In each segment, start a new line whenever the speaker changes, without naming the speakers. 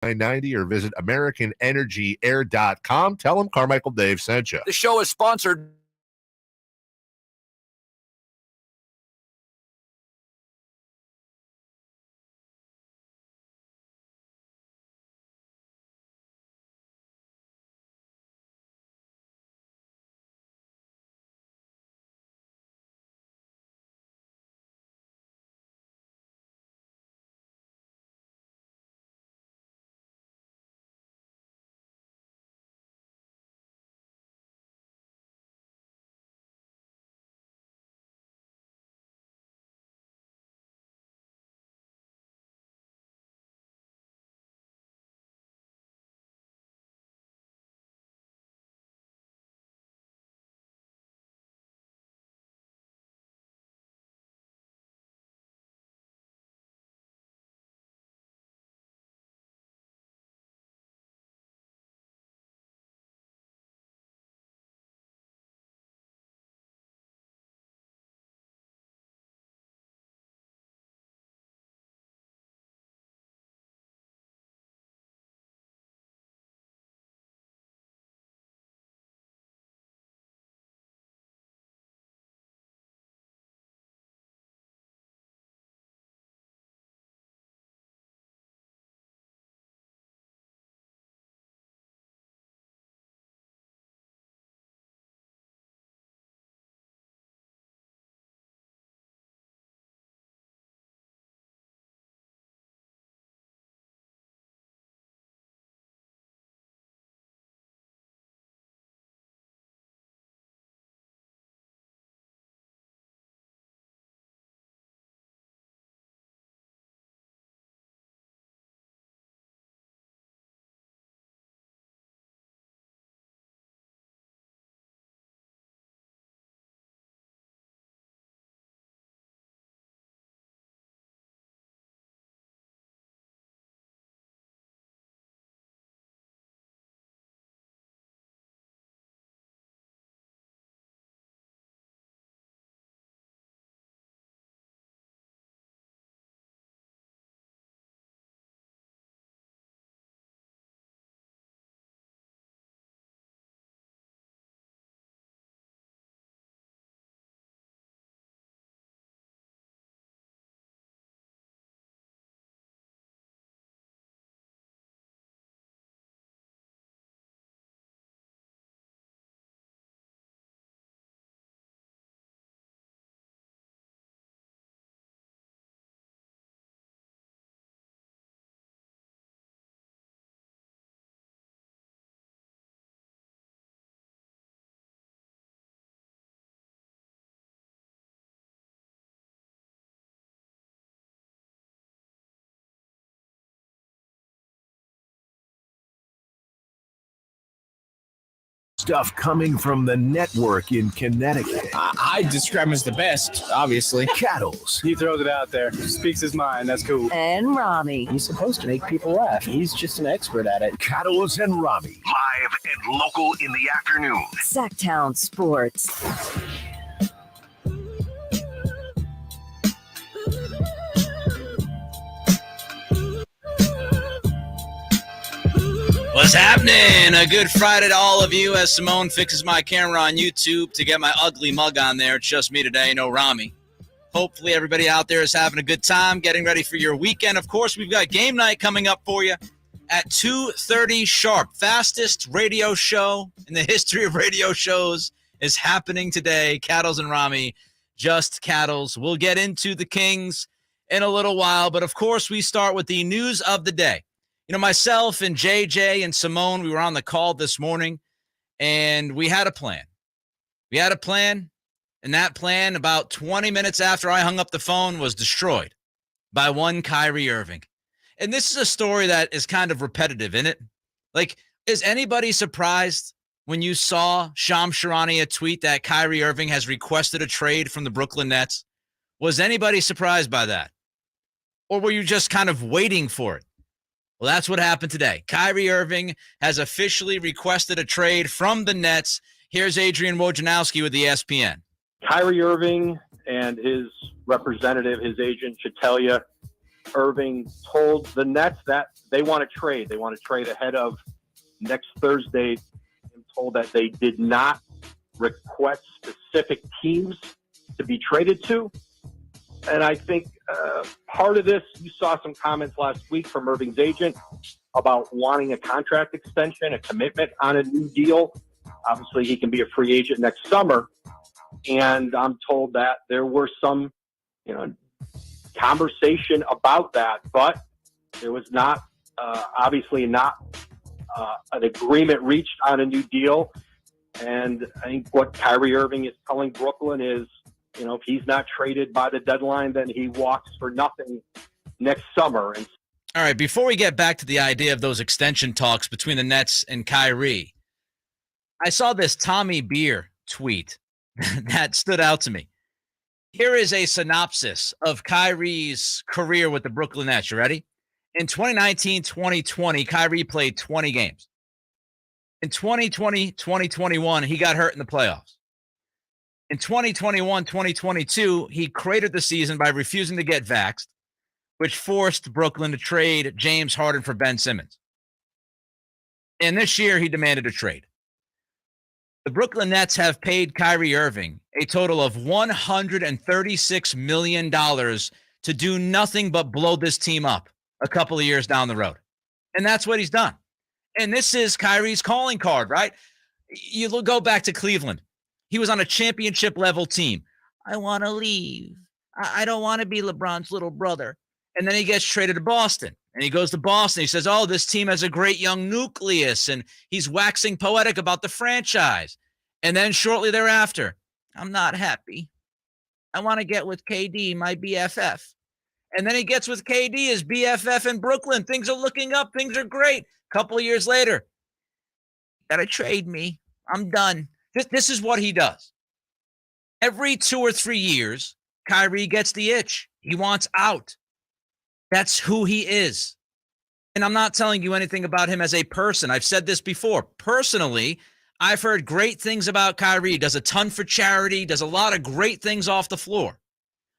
990 or visit AmericanEnergyAir.com. Tell them Carmichael Dave sent you.
The show is sponsored.
Stuff coming from the network in Connecticut.
I describe him as the best, obviously.
Cattles.
He throws it out there, speaks his mind. That's cool.
And Ramie.
He's supposed to make people laugh. He's just an expert at it.
Cattles and Ramie.
Live and local in the afternoon.
Sactown Sports.
What's happening? A good Friday to all of you as Simone fixes my camera on YouTube to get my ugly mug on there. It's just me today, no Ramie. Hopefully everybody out there is having a good time, getting ready for your weekend. Of course, we've got game night coming up for you at 2:30 sharp. Fastest radio show in the history of radio shows is happening today. Cattles and Ramie, just Cattles. We'll get into the Kings in a little while, but of course we start with the news of the day. You know, myself and JJ and Simone, we were on the call this morning, and we had a plan. We had a plan, and that plan, about 20 minutes after I hung up the phone, was destroyed by one Kyrie Irving. And this is a story that is kind of repetitive, isn't it? Like, is anybody surprised when you saw Shams Charania tweet that Kyrie Irving has requested a trade from the Brooklyn Nets? Was anybody surprised by that? Or were you just kind of waiting for it? Well, that's what happened today. Kyrie Irving has officially requested a trade from the Nets. Here's Adrian Wojnarowski with ESPN.
Kyrie Irving and his representative, his agent, should tell you
Irving told the Nets that they want to trade. They want to trade ahead of next Thursday. I'm told that they did not request specific teams to be traded to. And I think part of this, you saw some comments last week from Irving's agent about wanting a contract extension, a commitment on a new deal. Obviously, he can be a free agent next summer. And I'm told that there were some, conversation about that, but there was not, obviously not an agreement reached on a new deal. And I think what Kyrie Irving is telling Brooklyn is, if he's not traded by the deadline, then he walks for nothing next summer. And
all right, before we get back to the idea of those extension talks between the Nets and Kyrie, I saw this Tommy Beer tweet that stood out to me. Here is a synopsis of Kyrie's career with the Brooklyn Nets. You ready? In 2019-2020, Kyrie played 20 games. In 2020-2021, he got hurt in the playoffs. In 2021-2022, he cratered the season by refusing to get vaxxed, which forced Brooklyn to trade James Harden for Ben Simmons. And this year, he demanded a trade. The Brooklyn Nets have paid Kyrie Irving a total of $136 million to do nothing but blow this team up a couple of years down the road. And that's what he's done. And this is Kyrie's calling card, right? You go back to Cleveland. He was on a championship level team. I want to leave. I don't want to be LeBron's little brother. And then he gets traded to Boston. And he goes to Boston. He says, oh, this team has a great young nucleus. And he's waxing poetic about the franchise. And then shortly thereafter, I'm not happy. I want to get with KD, my BFF. And then he gets with KD, his BFF in Brooklyn. Things are looking up. Things are great. A couple of years later, gotta trade me. I'm done. This is what he does. Every 2 or 3 years, Kyrie gets the itch. He wants out. That's who he is. And I'm not telling you anything about him as a person. I've said this before. Personally, I've heard great things about Kyrie. Does a ton for charity, does a lot of great things off the floor.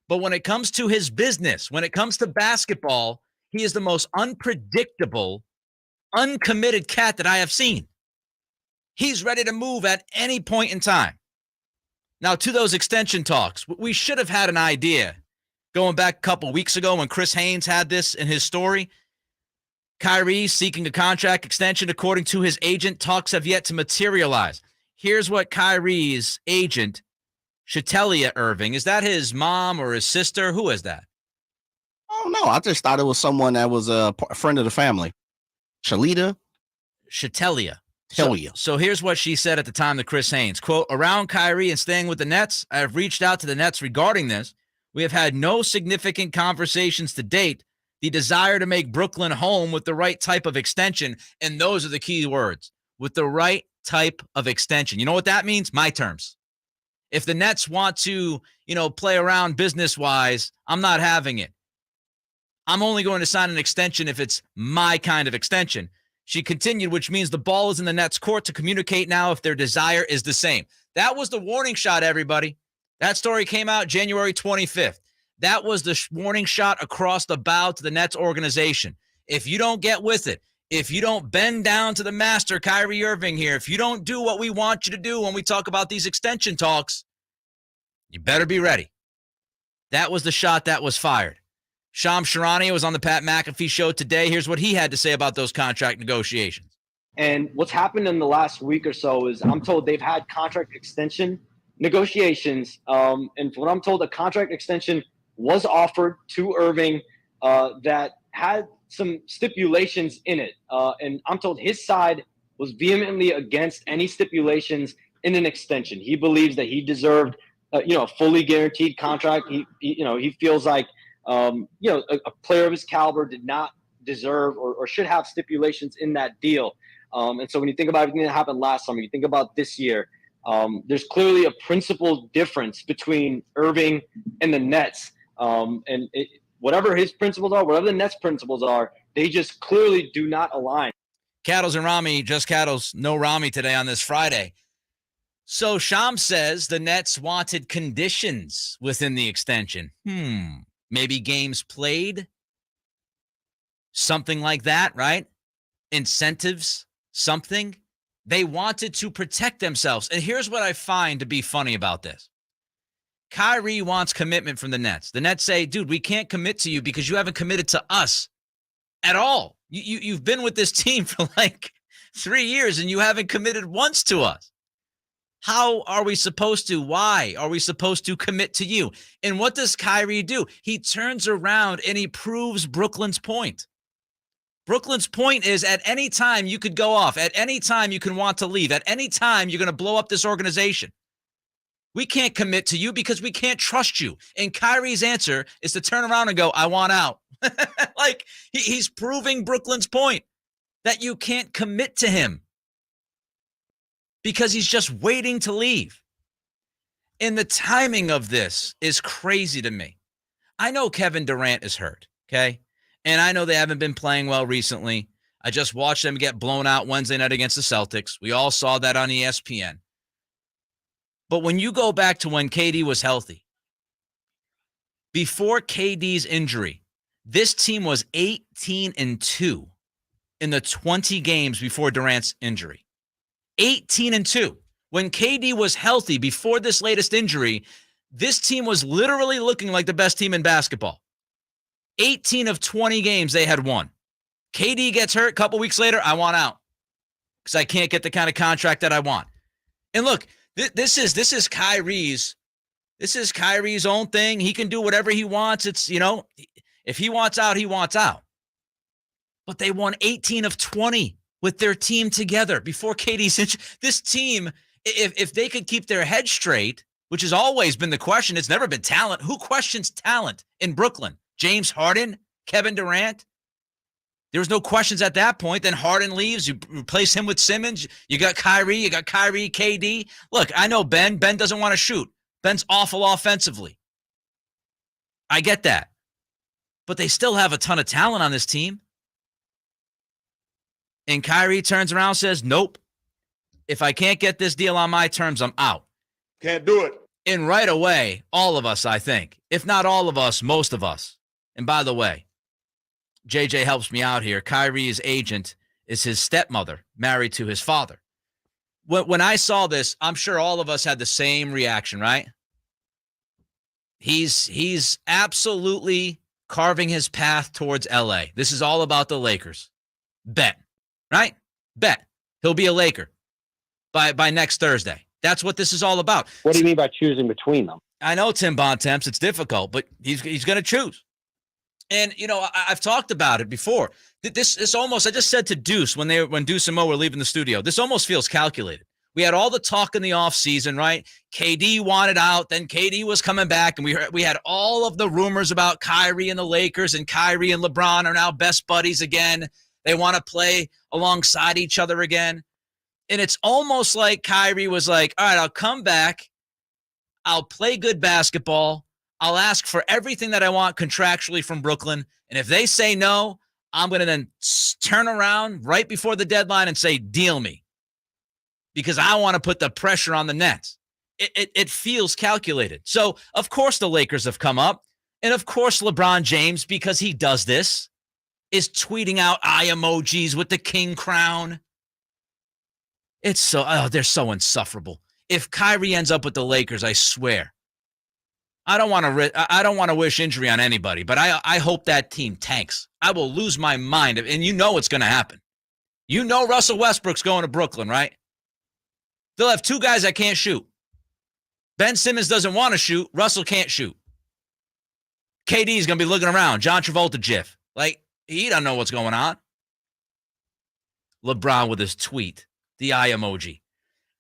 But when it comes to his business, when it comes to basketball, he is the most unpredictable, uncommitted cat that I have seen. He's ready to move at any point in time. Now, to those extension talks, we should have had an idea going back a couple weeks ago when Chris Haynes had this in his story. Kyrie seeking a contract extension, according to his agent. Talks have yet to materialize. Here's what Kyrie's agent, Shatelia Irving, is that his mom or his sister? Who is that?
Oh, no. I just thought it was someone that was a friend of the family. Shatelia. So here's what she said at the time to Chris Haynes. Quote, around Kyrie and staying with the Nets, I have reached out to the Nets regarding this. We have had no significant conversations to date. The desire to make Brooklyn home with the right type of extension. And those are the key words. With the right type of extension. You know what that means? My terms. If the Nets want to, play around business-wise, I'm not having it. I'm only going to sign an extension if it's my kind of extension. She continued, which means the ball is in the Nets' court to communicate now if their desire is the same. That was the warning shot, everybody. That story came out January 25th. That was the warning shot across the bow to the Nets organization. If you don't get with it, if you don't bend down to the master, Kyrie Irving here, if you don't do what we want you to do when we talk about these extension talks, you better be ready. That was the shot that was fired. Shams Charania was on the Pat McAfee show today. Here's what he had to say about those contract negotiations.
And what's happened in the last week or so is I'm told they've had contract extension negotiations. And from what I'm told, a contract extension was offered to Irving that had some stipulations in it. And I'm told his side was vehemently against any stipulations in an extension. He believes that he deserved, a fully guaranteed contract. He feels like, a player of his caliber did not deserve or should have stipulations in that deal. And so when you think about everything that happened last summer, you think about this year, there's clearly a principle difference between Irving and the Nets. Whatever his principles are, whatever the Nets' principles are, they just clearly do not align.
Cattles and Ramie, just Cattles, no Ramie today on this Friday. So Shams says the Nets wanted conditions within the extension. Maybe games played,
something like that, right? Incentives, something. They wanted to protect themselves. And here's what I find to be funny about this. Kyrie wants commitment from the Nets. The Nets say, dude, we can't commit to you because you haven't committed to us at all. You've been with this team for like 3 years and you haven't committed once to us. How are we supposed to? Why are we supposed to commit to you? And what does Kyrie do? He turns around and he proves Brooklyn's point. Brooklyn's point is at any time you could go off. At any time you can want to leave. At any time you're going to blow up this organization. We can't commit to you because we can't trust you. And Kyrie's answer is to turn around and go, I want out. Like he's proving Brooklyn's point that you can't commit to him because he's just waiting to leave. And the timing of this is crazy to me. I know Kevin Durant is hurt, okay? And I know they haven't been playing well recently. I just watched them get blown out Wednesday night against the Celtics. We all saw that on ESPN. But when you go back to when KD was healthy, before KD's injury, this team was 18-2 in the 20 games before Durant's injury. 18-2. When KD was healthy before this latest injury, this team was literally looking like the best team in basketball. 18 of 20 games they had won. KD gets hurt a couple weeks later, I want out because I can't get the kind of contract that I want. And look, this is Kyrie's own thing. He can do whatever he wants. It's, if he wants out, he wants out. But they won 18 of 20 with their team together before KD's injury. This team, if they could keep their head straight, which has always been the question, it's never been talent. Who questions talent in Brooklyn? James Harden, Kevin Durant. There was no questions at that point. Then Harden leaves. You replace him with Simmons. You got Kyrie, KD. Look, I know Ben. Ben doesn't want to shoot. Ben's awful offensively. I get that. But they still have a ton of talent on this team. And Kyrie turns around and says, nope. If I can't get this deal on my terms, I'm out.
Can't do it.
And right away, all of us, I think, if not all of us, most of us. And by the way, JJ helps me out here. Kyrie's agent is his stepmother, married to his father. When I saw this, I'm sure all of us had the same reaction, right? He's absolutely carving his path towards LA. This is all about the Lakers. Bet, right? Bet. He'll be a Laker by next Thursday. That's what this is all about.
What do you mean by choosing between them?
I know, Tim Bontemps, it's difficult, but he's going to choose. And, I've talked about it before. This almost, I just said to Deuce when Deuce and Mo were leaving the studio, this almost feels calculated. We had all the talk in the offseason, right? KD wanted out, then KD was coming back, and we had all of the rumors about Kyrie and the Lakers, and Kyrie and LeBron are now best buddies again. They want to play alongside each other again. And it's almost like Kyrie was like, all right, I'll come back. I'll play good basketball. I'll ask for everything that I want contractually from Brooklyn. And if they say no, I'm going to then turn around right before the deadline and say, deal me. Because I want to put the pressure on the Nets. It feels calculated. So, of course, the Lakers have come up. And, of course, LeBron James, because he does this, is tweeting out eye emojis with the king crown. They're so insufferable. If Kyrie ends up with the Lakers, I swear, I don't want to wish injury on anybody, but I hope that team tanks. I will lose my mind, and it's going to happen. Russell Westbrook's going to Brooklyn, right? They'll have two guys that can't shoot. Ben Simmons doesn't want to shoot. Russell can't shoot. KD is going to be looking around. John Travolta gif. Like, he don't know what's going on. LeBron with his tweet. The eye emoji.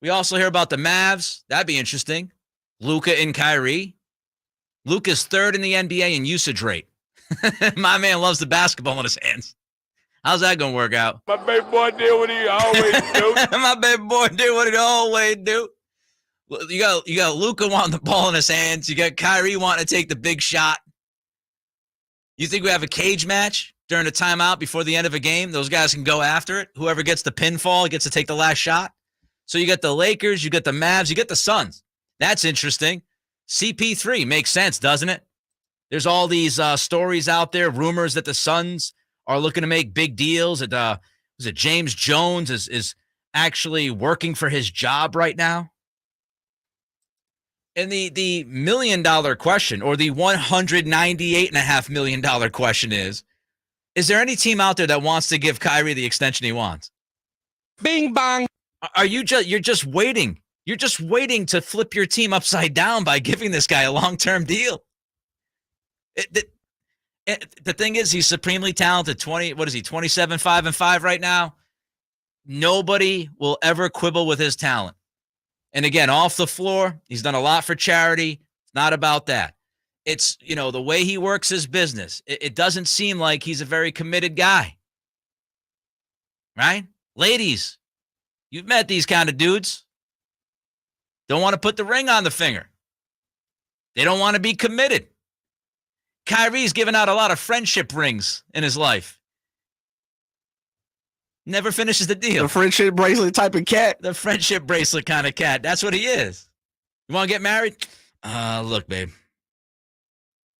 We also hear about the Mavs. That'd be interesting. Luka and Kyrie. Luka's third in the NBA in usage rate. My man loves the basketball in his hands. How's that going to work out?
My baby boy did what he always do.
My baby boy did what he always do. You got Luka wanting the ball in his hands. You got Kyrie wanting to take the big shot. You think we have a cage match during a timeout before the end of a game? Those guys can go after it. Whoever gets the pinfall gets to take the last shot. So you got the Lakers, you got the Mavs, you got the Suns. That's interesting. CP3 makes sense, doesn't it? There's all these stories out there, rumors that the Suns are looking to make big deals. Was it James Jones is actually working for his job right now? And the $1 million question, or the $198.5 million question is there any team out there that wants to give Kyrie the extension he wants?
Bing bong.
Are you're just waiting? You're just waiting to flip your team upside down by giving this guy a long-term deal. The thing is, he's supremely talented. 27, 5-5 right now. Nobody will ever quibble with his talent. And again, off the floor, he's done a lot for charity. It's not about that. It's, the way he works his business. It doesn't seem like he's a very committed guy. Right? Ladies, you've met these kind of dudes. Don't want to put the ring on the finger. They don't want to be committed. Kyrie's given out a lot of friendship rings in his life. Never finishes the deal.
The friendship bracelet type of cat.
The friendship bracelet kind of cat. That's what he is. You want to get married? Look, babe.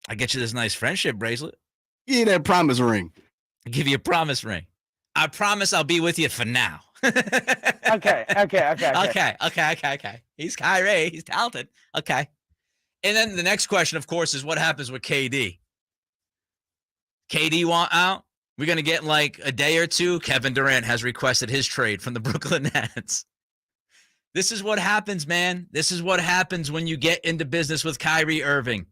I get you this nice friendship bracelet.
Give you that promise ring.
I'll give you a promise ring. I promise I'll be with you for now.
Okay.
Okay. He's Kyrie. He's talented. Okay. And then the next question, of course, is what happens with KD? KD want out? We're going to get in like a day or two. Kevin Durant has requested his trade from the Brooklyn Nets. This is what happens, man. This is what happens when you get into business with Kyrie Irving.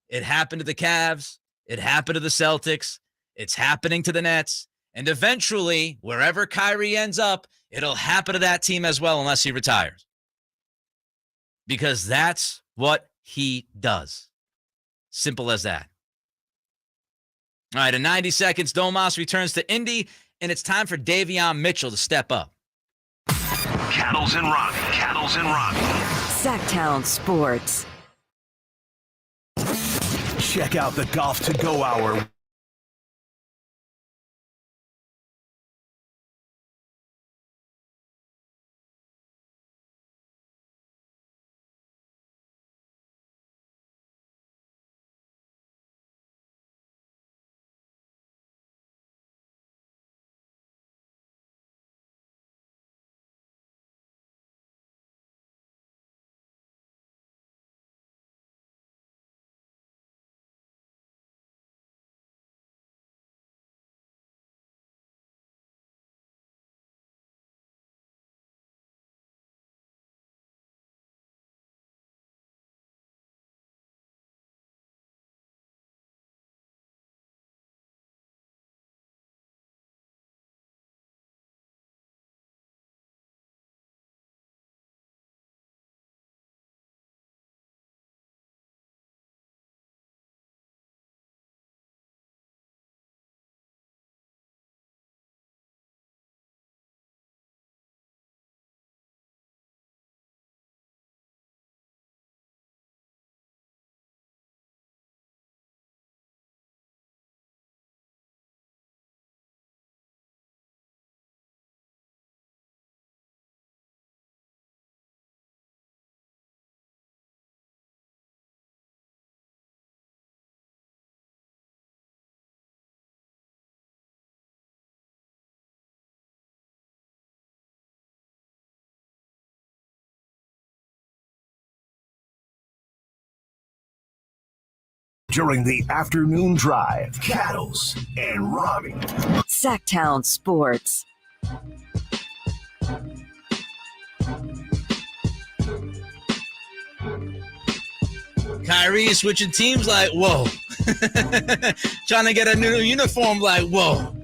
It happened to the Cavs. It happened to the Celtics. It's happening to the Nets. And eventually, wherever Kyrie ends up, it'll happen to that team as well unless he retires. Because that's what he does. Simple as that. All right, in 90 seconds, Domas returns to Indy, and it's time for Davion Mitchell to step up.
Cattles and Ramie.
Sactown Sports.
Check out the Golf to Go Hour. During the afternoon drive, Cattles and Ramie.
Sactown Sports.
Kyrie switching teams like, whoa. Trying to get a new uniform like, whoa.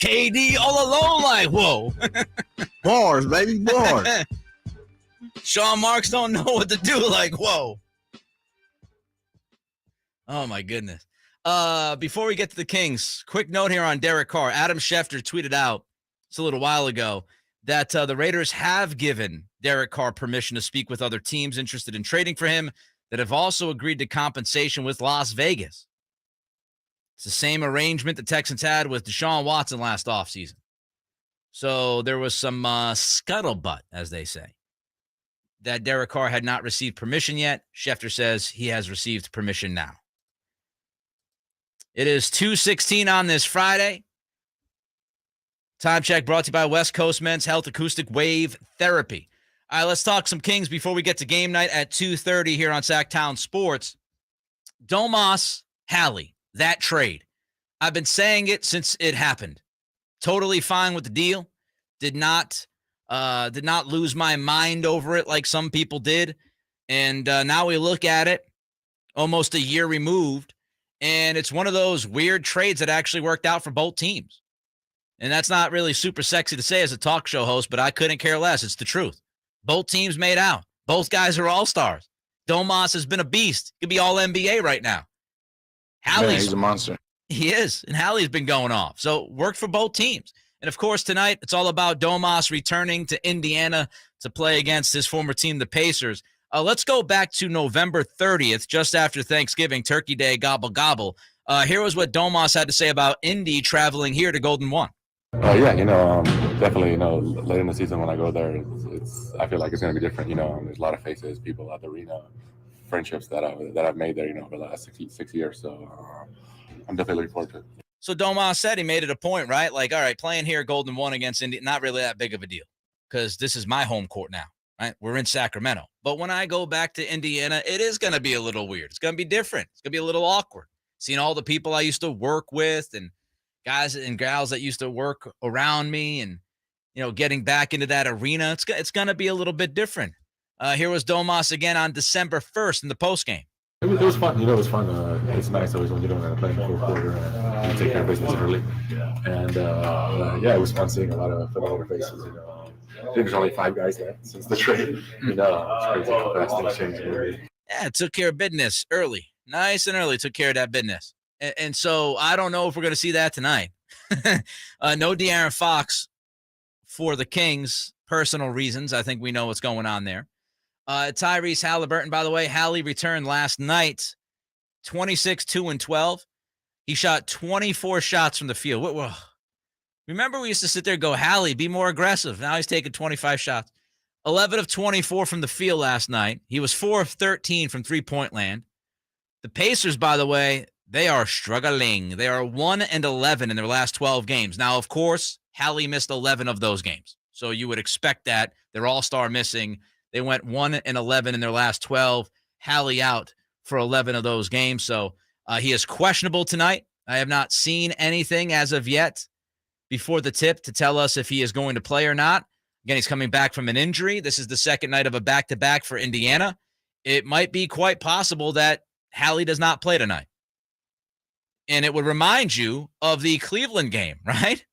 KD all alone like, whoa.
Bars, baby, bars.
Sean Marks don't know what to do like, whoa. Oh, my goodness. Before we get to the Kings, quick note here on Derek Carr. Adam Schefter tweeted out just a little while ago that the Raiders have given Derek Carr permission to speak with other teams interested in trading for him that have also agreed to compensation with Las Vegas. It's the same arrangement the Texans had with Deshaun Watson last offseason. So there was some scuttlebutt, as they say, that Derek Carr had not received permission yet. Schefter says he has received permission now. It is 2:16 on this Friday. Time check brought to you by West Coast Men's Health Acoustic Wave Therapy. All right, let's talk some Kings before we get to game night at 2:30 here on Sactown Sports. Domas, Hallie, that trade. I've been saying it since it happened. Totally fine with the deal. Did not lose my mind over it like some people did. And now we look at it almost a year removed, and it's one of those weird trades that actually worked out for both teams. And that's not really super sexy to say as a talk show host, but I couldn't care less. It's the truth. Both teams made out. Both guys are all-stars. Domas has been a beast. He could be all NBA right now.
He's a monster.
He is, and Hallie's been going off. So worked for both teams. And, of course, tonight it's all about Domas returning to Indiana to play against his former team, the Pacers. Let's go back to November 30th, just after Thanksgiving, Turkey Day, gobble, gobble. Here was what Domas had to say about Indy traveling here to Golden One.
Definitely, late in the season when I go there, I feel like it's going to be different. There's a lot of faces, people at the arena, friendships that I've made there, over the last 6 years. So I'm definitely looking forward to it.
So Domas said he made it a point, right? Like, all right, playing here at Golden One against Indy, not really that big of a deal because this is my home court now, right? We're in Sacramento. But when I go back to Indiana, it is going to be a little weird. It's going to be different. It's going to be a little awkward. Seeing all the people I used to work with and guys and gals that used to work around me and, getting back into that arena, it's going to be a little bit different. Here was Domas again on December 1st in the postgame.
It was fun. It was fun. It's nice always when you don't have to play in the fourth quarter and you take care of business early. And, it was fun seeing a lot of familiar faces. I think there's only 5 guys there since the trade. It's crazy how fast things change.
Yeah, it took care of business early. Nice and early took care of that business. And so I don't know if we're going to see that tonight. No De'Aaron Fox for the Kings, personal reasons. I think we know what's going on there. Tyrese Halliburton, by the way, Hallie returned last night, 26, 2, and 12. He shot 24 shots from the field. Remember we used to sit there and go, Hallie, be more aggressive. Now he's taking 25 shots. 11 of 24 from the field last night. He was 4 of 13 from three-point land. The Pacers, by the way, they are struggling. They are 1 and 11 in their last 12 games. Now, of course, Hallie missed 11 of those games. So you would expect that. Their all-star missing. They went 1 and 11 in their last 12. Hallie out for 11 of those games. So he is questionable tonight. I have not seen anything as of yet before the tip to tell us if he is going to play or not. Again, he's coming back from an injury. This is the second night of a back-to-back for Indiana. It might be quite possible that Hallie does not play tonight. And it would remind you of the Cleveland game, right?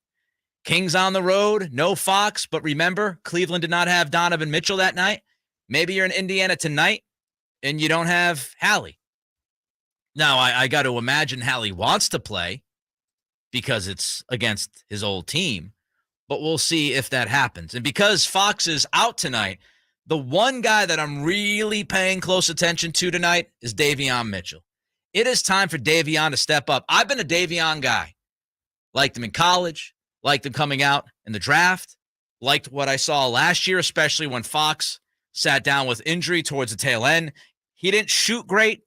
Kings on the road, no Fox, but remember, Cleveland did not have Donovan Mitchell that night. Maybe you're in Indiana tonight and you don't have Hallie. Now, I got to imagine Hallie wants to play because it's against his old team, but we'll see if that happens. And because Fox is out tonight, the one guy that I'm really paying close attention to tonight is Davion Mitchell. It is time for Davion to step up. I've been a Davion guy. Liked him in college. Liked him coming out in the draft. Liked what I saw last year, especially when Fox sat down with injury towards the tail end. He didn't shoot great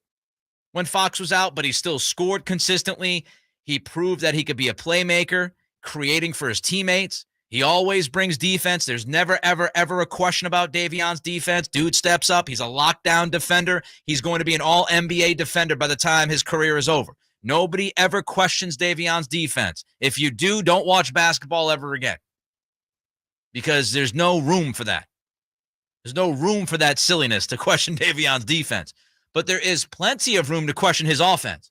when Fox was out, but he still scored consistently. He proved that he could be a playmaker, creating for his teammates. He always brings defense. There's never, ever, ever a question about Davion's defense. Dude steps up. He's a lockdown defender. He's going to be an all-NBA defender by the time his career is over. Nobody ever questions Davion's defense. If you do, don't watch basketball ever again because there's no room for that. There's no room for that silliness to question Davion's defense. But there is plenty of room to question his offense.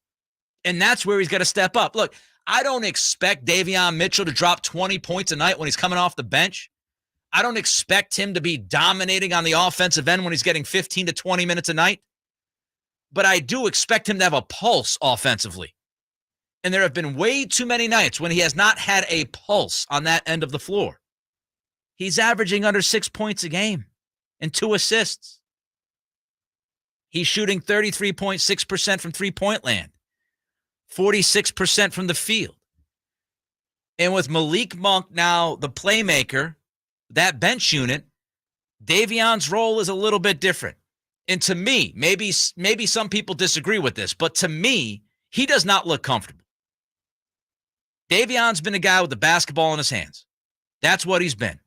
And that's where he's got to step up. Look, I don't expect Davion Mitchell to drop 20 points a night when he's coming off the bench. I don't expect him to be dominating on the offensive end when he's getting 15 to 20 minutes a night. But I do expect him to have a pulse offensively. And there have been way too many nights when he has not had a pulse on that end of the floor. He's averaging under 6 points a game and 2 assists. He's shooting 33.6% from three-point land, 46% from the field. And with Malik Monk now the playmaker, that bench unit, Davion's role is a little bit different. And to me, maybe some people disagree with this, but to me, he does not look comfortable. Davion's been a guy with the basketball in his hands. That's what he's been.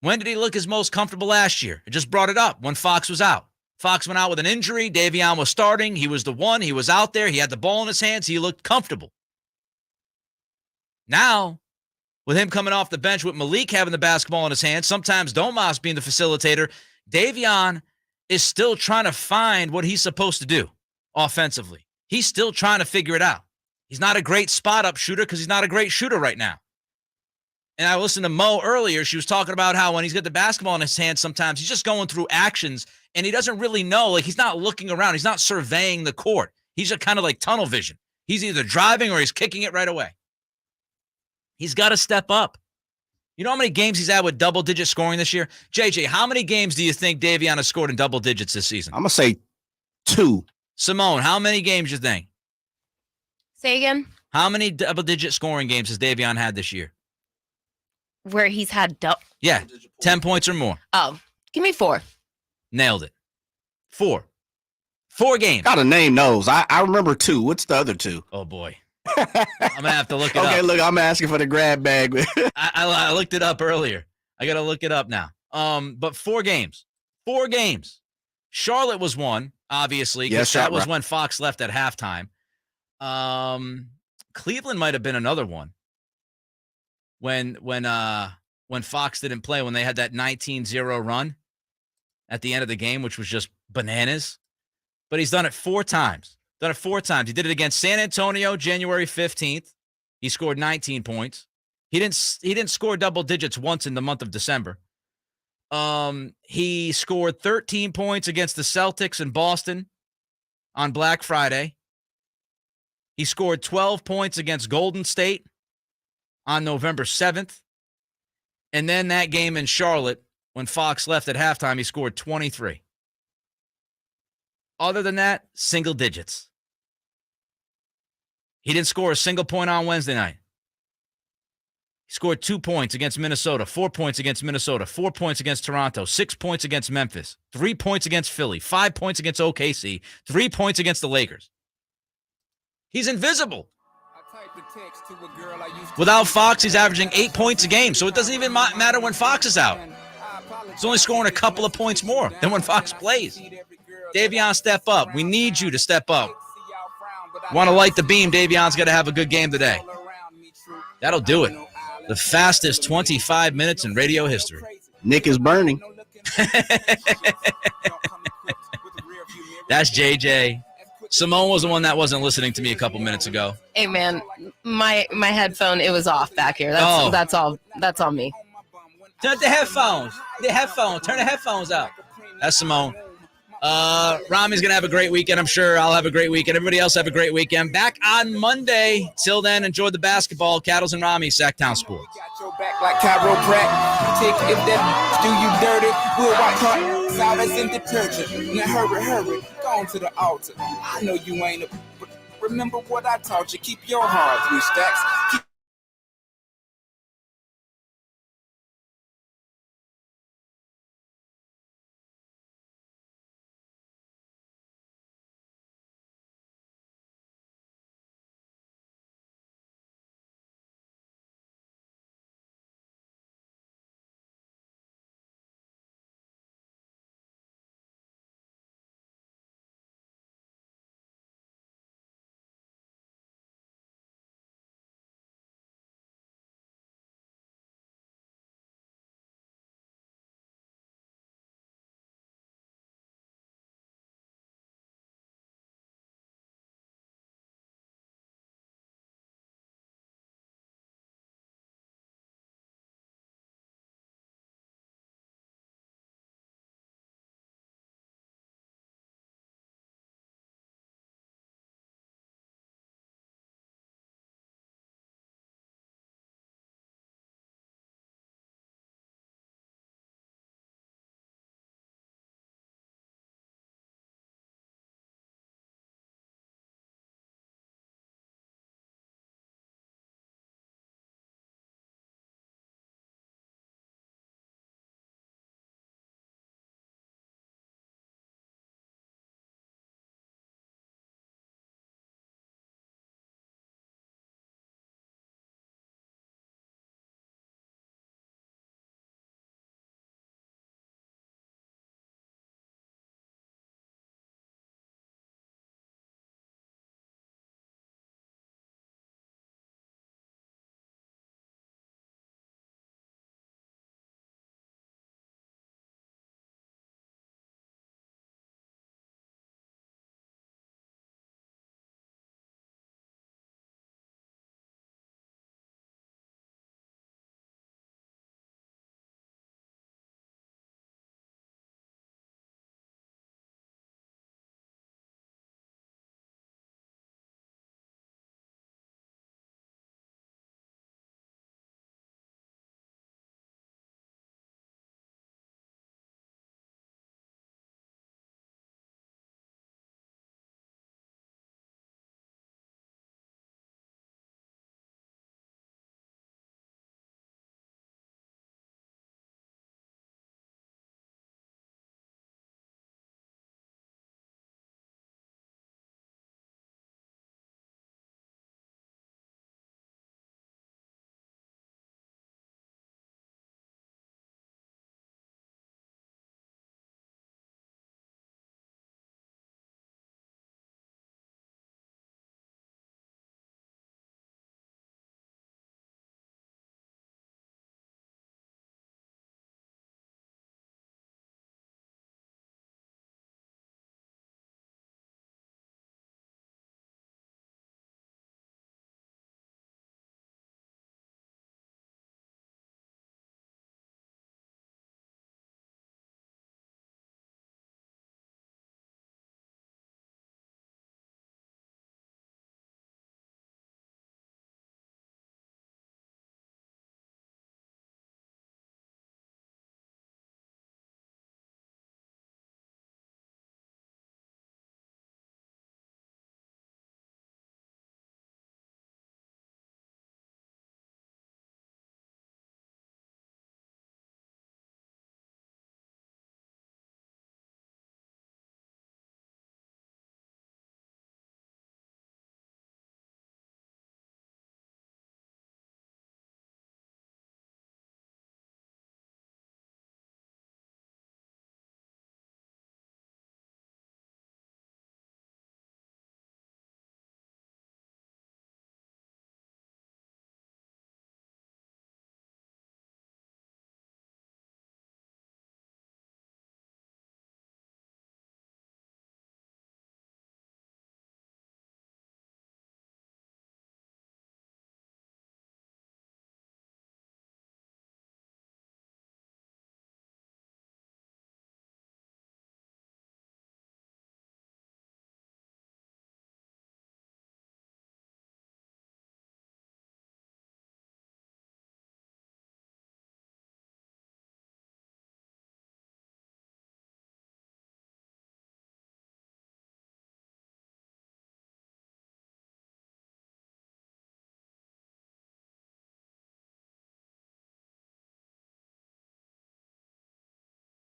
When did he look his most comfortable last year? I just brought it up when Fox was out. Fox went out with an injury. Davion was starting. He was the one. He was out there. He had the ball in his hands. He looked comfortable. Now, with him coming off the bench, with Malik having the basketball in his hands, sometimes Domas being the facilitator, Davion is still trying to find what he's supposed to do offensively. He's still trying to figure it out. He's not a great spot-up shooter because he's not a great shooter right now. And I listened to Mo earlier. She was talking about how when he's got the basketball in his hand, sometimes he's just going through actions, and he doesn't really know. Like, he's not looking around. He's not surveying the court. He's just kind of like tunnel vision. He's either driving or he's kicking it right away. He's got to step up. You know how many games he's had with double-digit scoring this year? JJ, how many games do you think Davion has scored in double digits this season?
I'm going to say 2.
Simone, how many games you think?
Say again?
How many double-digit scoring games has Davion had this year?
Where he's had
Yeah, 10 points or more.
Oh, give me 4.
Nailed it. 4 games.
Got to name those. I remember 2. What's the other 2?
Oh, boy. I'm going to have to look it up.
Okay, look, I'm asking for the grab bag.
I looked it up earlier. I got to look it up now. But 4 games. 4 games. Charlotte was one, obviously, because that was when Fox left at halftime. Cleveland might have been another one. When Fox didn't play, when they had that 19-0 run at the end of the game, which was just bananas. But he's done it 4 times. He did it against San Antonio January 15th. He scored 19 points. He didn't score double digits once in the month of December. He scored 13 points against the Celtics in Boston on Black Friday. He scored 12 points against Golden State on November 7th. And then that game in Charlotte, when Fox left at halftime, he scored 23. Other than that, single digits. He didn't score a single point on Wednesday night. He scored 2 points against Minnesota, 4 points against Minnesota, 4 points against Toronto, 6 points against Memphis, 3 points against Philly, 5 points against OKC, 3 points against the Lakers. He's invisible. Without Fox, he's averaging 8 points a game, so it doesn't even matter when Fox is out. He's only scoring a couple of points more than when Fox plays. Davion, step up. We need you to step up. Want to light the beam, Davion's got to have a good game today. That'll do it. The fastest 25 minutes in radio history.
Nick is burning.
That's JJ. Simone was the one that wasn't listening to me a couple minutes ago.
Hey, man, my headphone, it was off back here. That's all. That's on me.
Turn the headphones. Turn the headphones out. That's Simone. Ramie's going to have a great weekend. I'm sure I'll have a great weekend. Everybody else have a great weekend. Back on Monday. Till then, enjoy the basketball. Cattles and Ramie, Sactown Sports.
Got your back like chiropractic. If that do you dirty, we'll wipe her out as in detergent. Now hurry, go on to the altar. I know you ain't but remember what I taught you. Keep your heart 3 stacks.